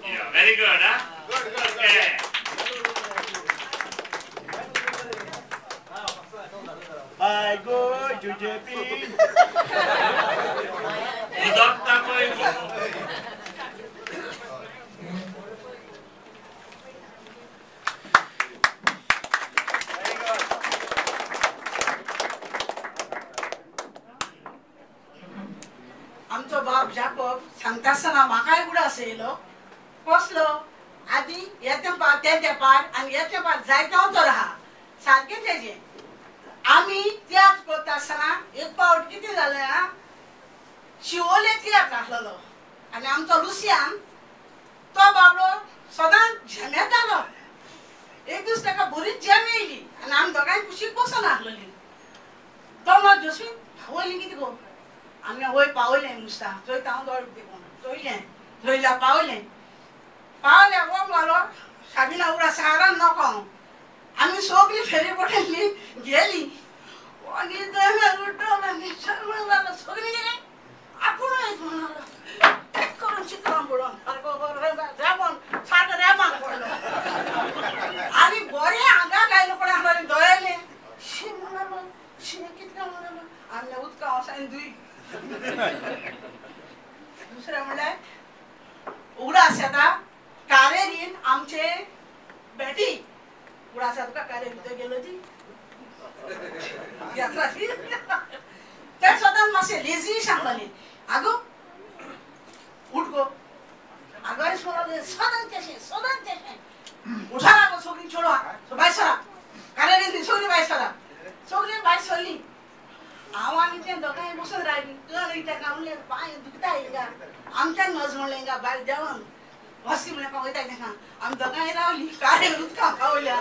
Yeah, very good, huh? Good. Okay. I go to JP. उदक ताकोय आमचो बाप जाकोब सांगता आसतना म्हाकाय कुडा आसलो कसलो आदी येते पार ते पार आनी येते पार जायते तो राहा सारकें तेजें आमी तियात्र करता आसतना एक पावट कितें जालें आ शिवोले तियात्र आसलेलो आनी आमचो लुसियान तो बाबडो सदांच झेमेतालो एक दीस ताका बरीच झेम येयली आनी आमी दोगांय कुशीक बसून आसलेलीं तो म्हाका जोस्वीन वयली कितें गो आमी वयर पावयलें नुस्ता चोयता हांव दोळ देखून चोयलें थंयल्या पावलें वो मालो साबिना उगडा सारान नोको आमी सगळीं फेरी पडली गेली आनी थंय उठ्ठो आनी शर्मा जालो सगळीं गेली आपूण येत म्हणालो एक करून चित्रां पडोन रेबोन सारको रेबान पडलो आनी बरें आंगाक आयलो पण आसलें दोळेलें शी म्हणालो शी कितें काय म्हणालो आनी उदका वचून धुय दुसरें म्हणल्यार उगडा आसता कारेरीन आमचे बेटी उगडा आसा तुका कारेरी थंय गेलो ती ते सदांच मातशें लेजी सांगताली आगो उठ गो आगो सदांच तेशें उठा गो सगळीं चेडवां भायर सरा कारेरीन सगळीं भायर सरा सगळीं भायर सरलीं हांव आनी तें दोगांय बसून रावलीं कळ ताका म्हणलें पांय दुखता हिंगा आमच्यान वच म्हणलें हिंगा भायर देंवन वस्ती म्हणलें वयता तेका आमी दोगांय रावलीं कारेर उदकां पावल्या